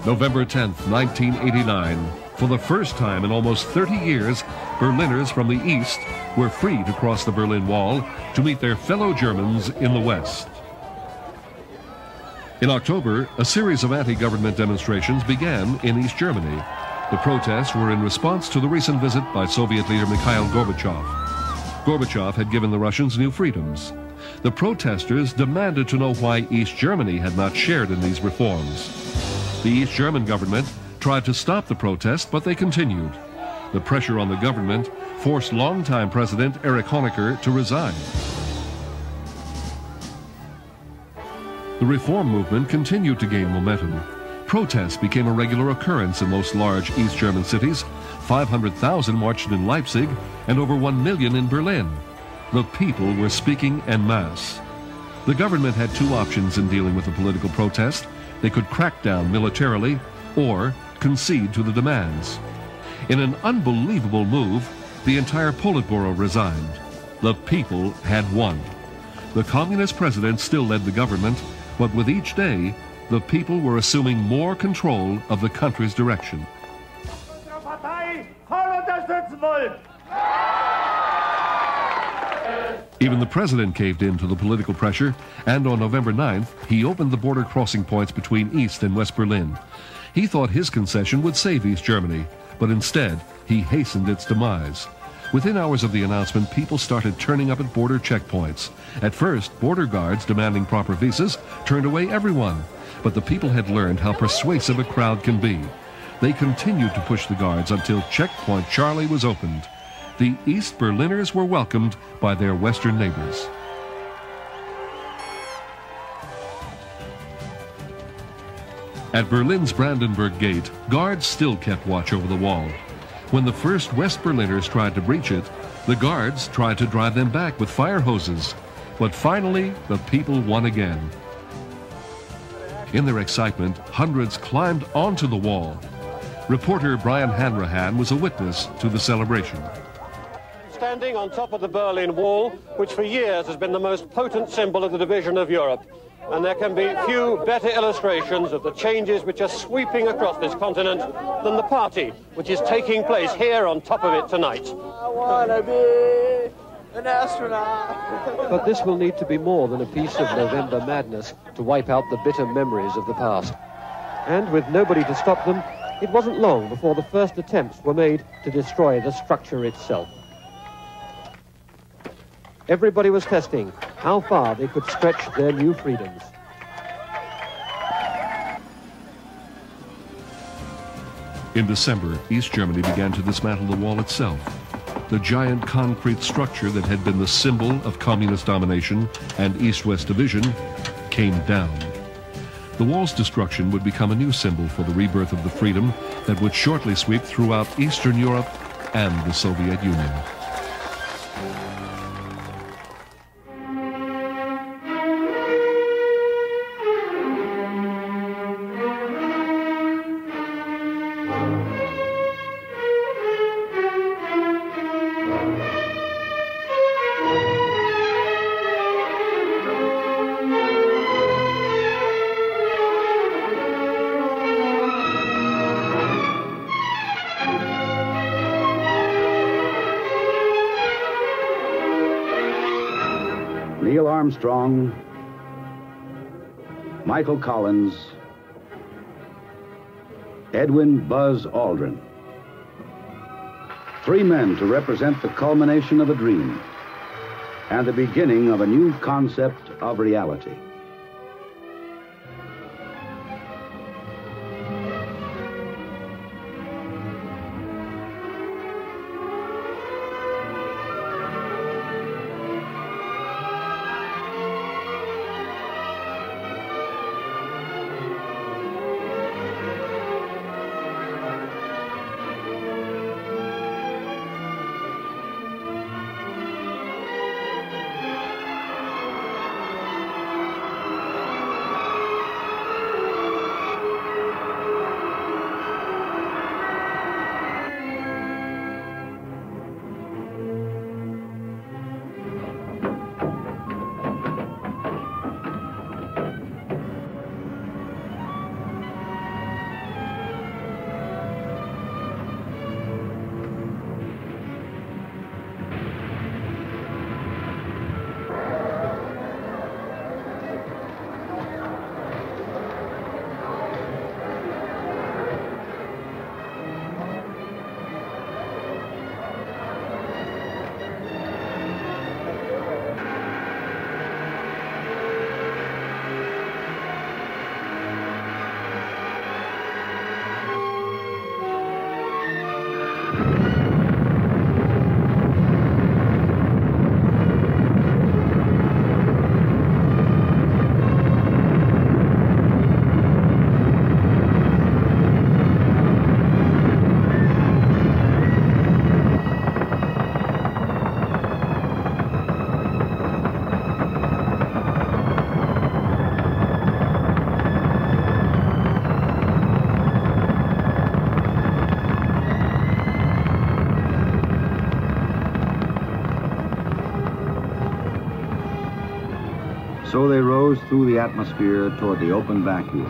November 10th, 1989. For the first time in almost 30 years, Berliners from the East were free to cross the Berlin Wall to meet their fellow Germans in the West. In October, a series of anti-government demonstrations began in East Germany. The protests were in response to the recent visit by Soviet leader Mikhail Gorbachev. Gorbachev had given the Russians new freedoms. The protesters demanded to know why East Germany had not shared in these reforms. The East German government tried to stop the protest, but they continued. The pressure on the government forced longtime President Erich Honecker to resign. The reform movement continued to gain momentum. Protests became a regular occurrence in most large East German cities. 500,000 marched in Leipzig and over 1 million in Berlin. The people were speaking en masse. The government had two options in dealing with the political protest. They could crack down militarily or concede to the demands. In an unbelievable move, the entire Politburo resigned. The people had won. The communist president still led the government, but with each day, the people were assuming more control of the country's direction. Even the president caved in to the political pressure, and on November 9th, he opened the border crossing points between East and West Berlin. He thought his concession would save East Germany, but instead, he hastened its demise. Within hours of the announcement, people started turning up at border checkpoints. At first, border guards demanding proper visas turned away everyone, but the people had learned how persuasive a crowd can be. They continued to push the guards until Checkpoint Charlie was opened. The East Berliners were welcomed by their Western neighbors. At Berlin's Brandenburg Gate, guards still kept watch over the wall. When the first West Berliners tried to breach it, the guards tried to drive them back with fire hoses. But finally, the people won again. In their excitement, hundreds climbed onto the wall. Reporter Brian Hanrahan was a witness to the celebration. Standing on top of the Berlin Wall, which for years has been the most potent symbol of the division of Europe. And there can be few better illustrations of the changes which are sweeping across this continent than the party which is taking place here on top of it tonight. I want to be an astronaut. But this will need to be more than a piece of November madness to wipe out the bitter memories of the past. And with nobody to stop them, it wasn't long before the first attempts were made to destroy the structure itself. Everybody was testing how far they could stretch their new freedoms. In December, East Germany began to dismantle the wall itself. The giant concrete structure that had been the symbol of communist domination and East-West division came down. The wall's destruction would become a new symbol for the rebirth of the freedom that would shortly sweep throughout Eastern Europe and the Soviet Union. Neil Armstrong, Michael Collins, Edwin Buzz Aldrin. 3 men to represent the culmination of a dream and the beginning of a new concept of reality. So they rose through the atmosphere toward the open vacuum.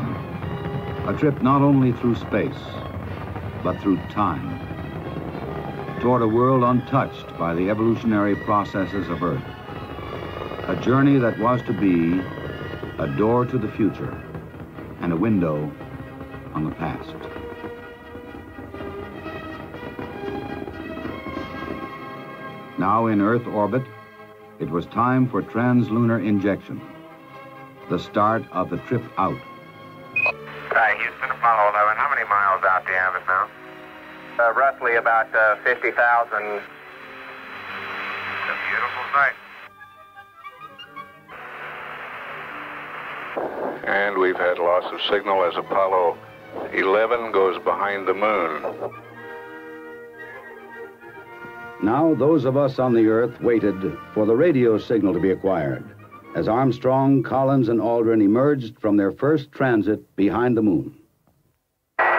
A trip not only through space, but through time. Toward a world untouched by the evolutionary processes of Earth. A journey that was to be a door to the future and a window on the past. Now in Earth orbit, it was time for translunar injection, the start of the trip out. Hi, Houston, Apollo 11. How many miles out do you have us now? Roughly about 50,000. It's a beautiful sight. And we've had loss of signal as Apollo 11 goes behind the moon. Now those of us on the Earth waited for the radio signal to be acquired as Armstrong, Collins, and Aldrin emerged from their first transit behind the moon. Apollo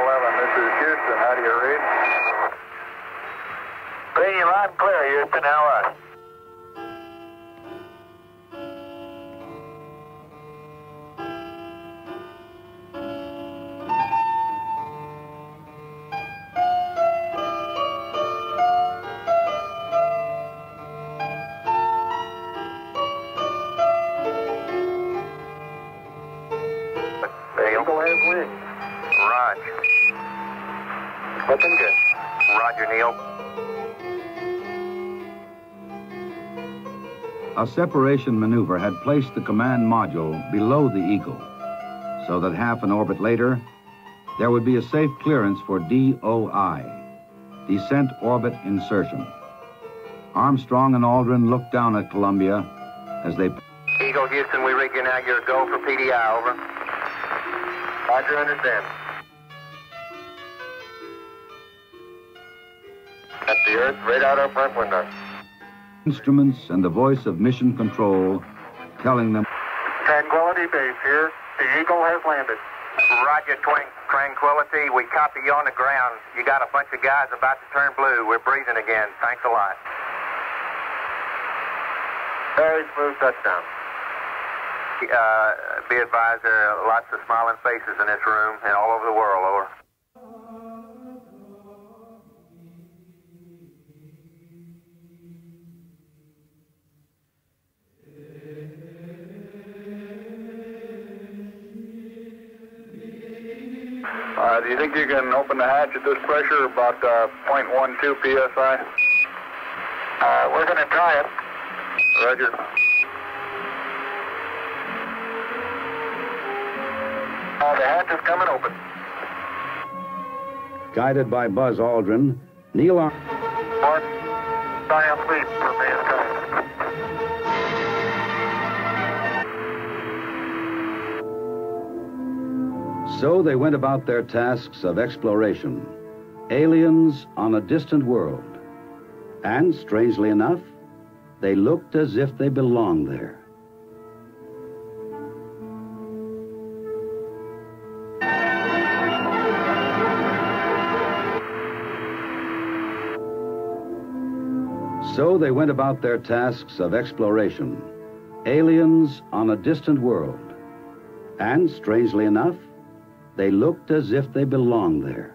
11, this is Houston. How do you read? Reading you loud and clear, Houston. How are you? Roger. Looking good. Roger, Neil. A separation maneuver had placed the command module below the Eagle, so that half an orbit later, there would be a safe clearance for DOI, Descent Orbit Insertion. Armstrong and Aldrin looked down at Columbia as they... Eagle, Houston, we read you now. You're a go for PDI, over. Roger, understand. That's the Earth, right out our front window. Instruments and the voice of mission control telling them... Tranquility Base here. The Eagle has landed. Roger, Tranquility. We copy you on the ground. You got a bunch of guys about to turn blue. We're breathing again. Thanks a lot. Very smooth touchdown. Be advised, there are lots of smiling faces in this room and all over the world, over. Do you think you can open the hatch at this pressure, about 0.12 psi? We're going to try it. Roger. The hatch is coming open. Guided by Buzz Aldrin, Neil Armstrong... Dial sleep for mankind. So they went about their tasks of exploration, aliens on a distant world. And, strangely enough, they looked as if they belonged there. So they went about their tasks of exploration, aliens on a distant world. And, strangely enough, they looked as if they belonged there.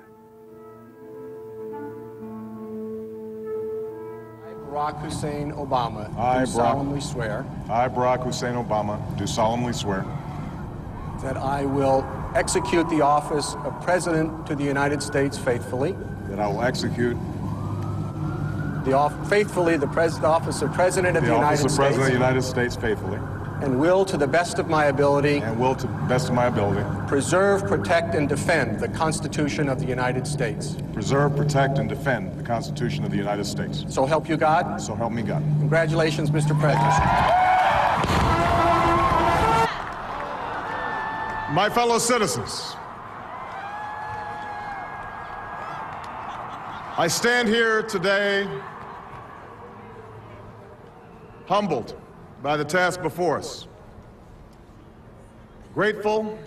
I, Barack Hussein Obama, I, do solemnly swear. I, Barack Hussein Obama, do solemnly swear. That I will execute the office of President to the United States faithfully. That I will execute faithfully the office of President of the United States. The office of President of the United States faithfully. And will, to the best of my ability. And will, to the best of my ability. Preserve, protect, and defend the Constitution of the United States. Preserve, protect, and defend the Constitution of the United States. So help you God. So help me God. Congratulations, Mr. President. My fellow citizens, I stand here today humbled by the task before us, grateful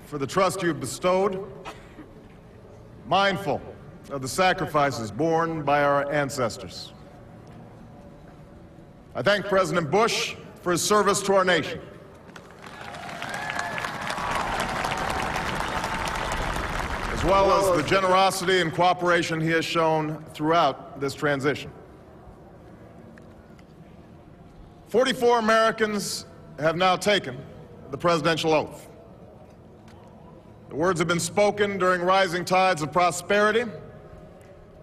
for the trust you have bestowed, mindful of the sacrifices borne by our ancestors. I thank President Bush for his service to our nation. As well as the generosity and cooperation he has shown throughout this transition. 44 Americans have now taken the presidential oath. The words have been spoken during rising tides of prosperity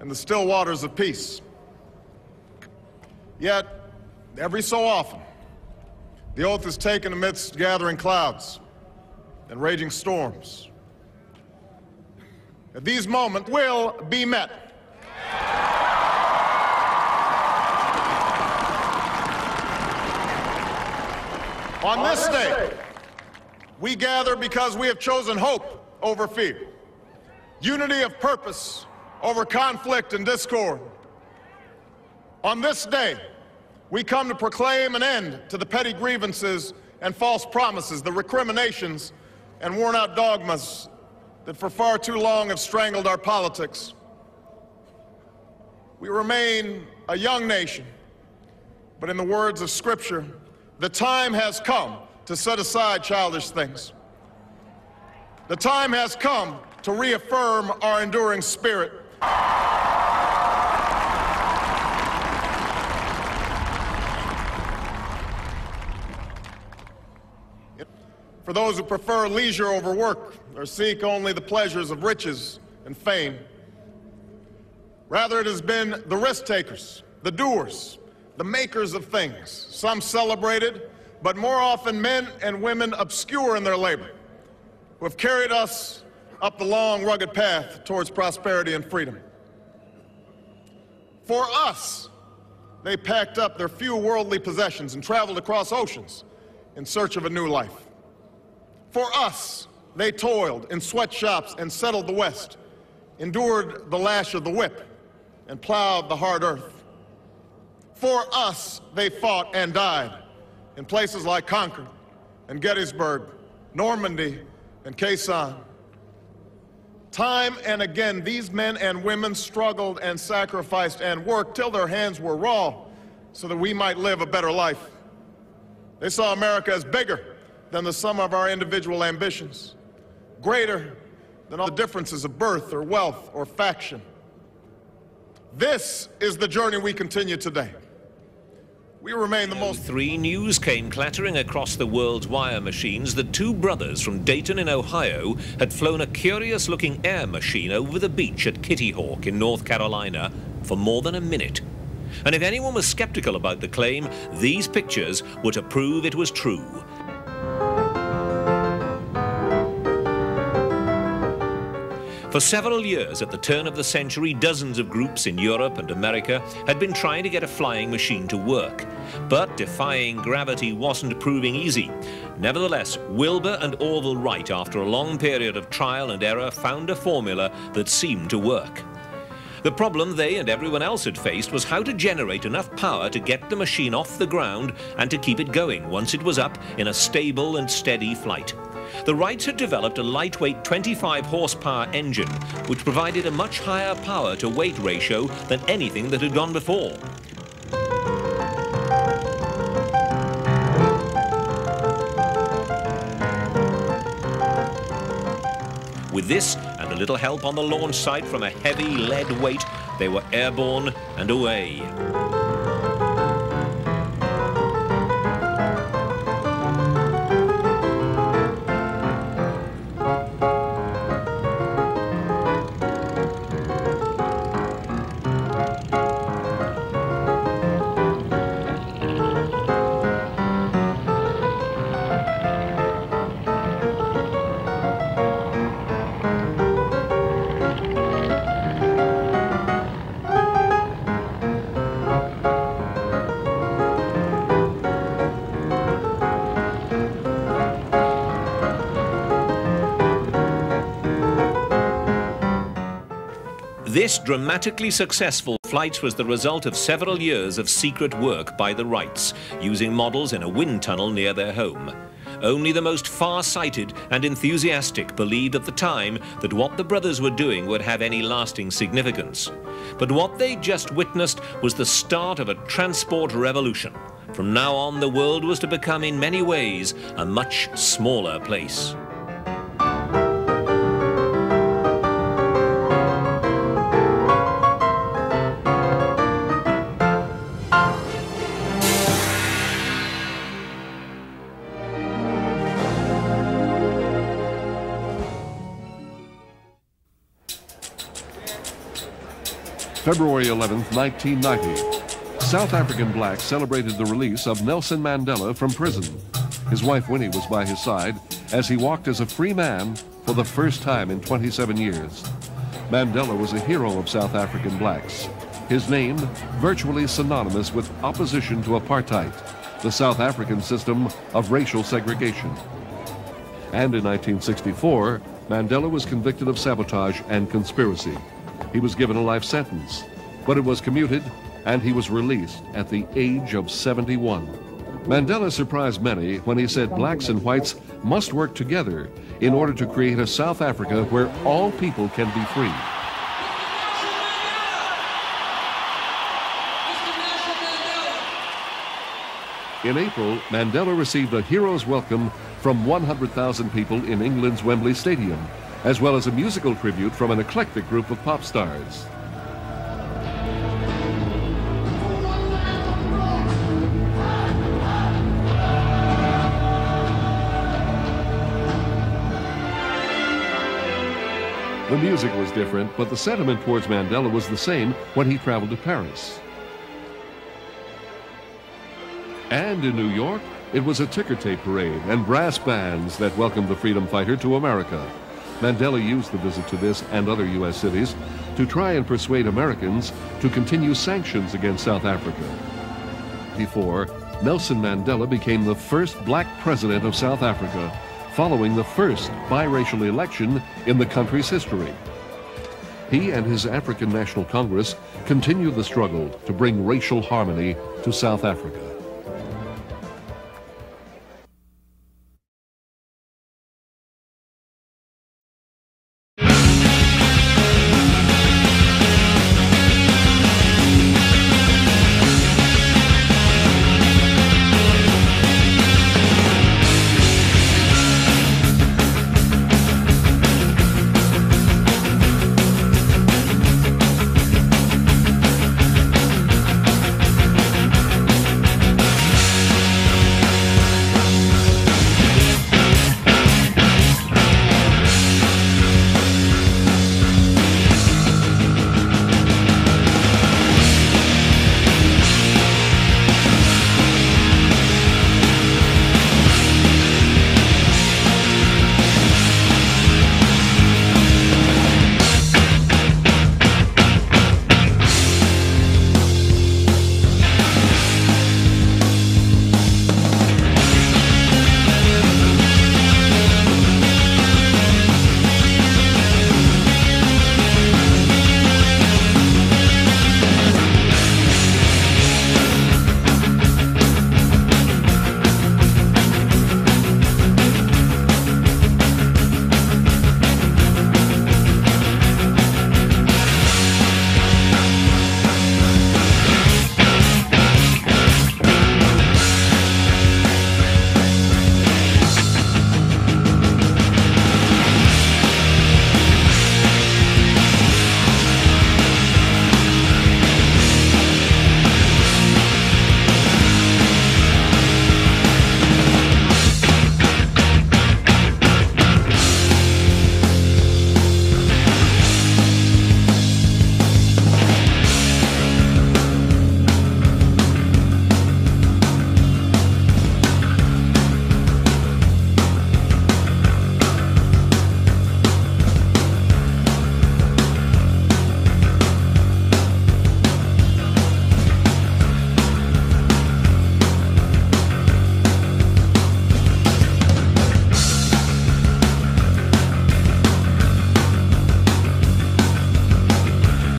and the still waters of peace. Yet, every so often, the oath is taken amidst gathering clouds and raging storms. That these moments will be met. On this day, we gather because we have chosen hope over fear, unity of purpose over conflict and discord. On this day, we come to proclaim an end to the petty grievances and false promises, the recriminations and worn-out dogmas that for far too long have strangled our politics. We remain a young nation, but in the words of Scripture, the time has come to set aside childish things. The time has come to reaffirm our enduring spirit. For those who prefer leisure over work or seek only the pleasures of riches and fame, rather it has been the risk takers, the doers, the makers of things, some celebrated, but more often men and women obscure in their labor, who have carried us up the long, rugged path towards prosperity and freedom. For us, they packed up their few worldly possessions and traveled across oceans in search of a new life. For us, they toiled in sweatshops and settled the West, endured the lash of the whip, and plowed the hard earth. For us, they fought and died in places like Concord and Gettysburg, Normandy and Quezon. Time and again, these men and women struggled and sacrificed and worked till their hands were raw so that we might live a better life. They saw America as bigger than the sum of our individual ambitions, greater than all the differences of birth or wealth or faction. This is the journey we continue today. We remain the most... 3 news came clattering across the world's wire machines that 2 brothers from Dayton in Ohio had flown a curious-looking air machine over the beach at Kitty Hawk in North Carolina for more than a minute. And if anyone was skeptical about the claim, these pictures were to prove it was true. For several years at the turn of the century, dozens of groups in Europe and America had been trying to get a flying machine to work. But defying gravity wasn't proving easy. Nevertheless, Wilbur and Orville Wright, after a long period of trial and error, found a formula that seemed to work. The problem they and everyone else had faced was how to generate enough power to get the machine off the ground and to keep it going once it was up in a stable and steady flight. The Wrights had developed a lightweight 25 horsepower engine which provided a much higher power to weight ratio than anything that had gone before. With this and a little help on the launch site from a heavy lead weight, they were airborne and away. This dramatically successful flight was the result of several years of secret work by the Wrights, using models in a wind tunnel near their home. Only the most far-sighted and enthusiastic believed at the time that what the brothers were doing would have any lasting significance. But what they just witnessed was the start of a transport revolution. From now on, the world was to become in many ways a much smaller place. February 11th, 1990. South African blacks celebrated the release of Nelson Mandela from prison. His wife Winnie was by his side as he walked as a free man for the first time in 27 years. Mandela was a hero of South African blacks. His name virtually synonymous with opposition to apartheid, the South African system of racial segregation. And in 1964, Mandela was convicted of sabotage and conspiracy. He was given a life sentence, but it was commuted and he was released at the age of 71. Mandela surprised many when he said blacks and whites must work together in order to create a South Africa where all people can be free. In April, Mandela received a hero's welcome from 100,000 people in England's Wembley Stadium, as well as a musical tribute from an eclectic group of pop stars. The music was different, but the sentiment towards Mandela was the same when he traveled to Paris. And in New York, it was a ticker tape parade and brass bands that welcomed the freedom fighter to America. Mandela used the visit to this and other U.S. cities to try and persuade Americans to continue sanctions against South Africa. Before, Nelson Mandela became the first black president of South Africa, following the first biracial election in the country's history. He and his African National Congress continued the struggle to bring racial harmony to South Africa.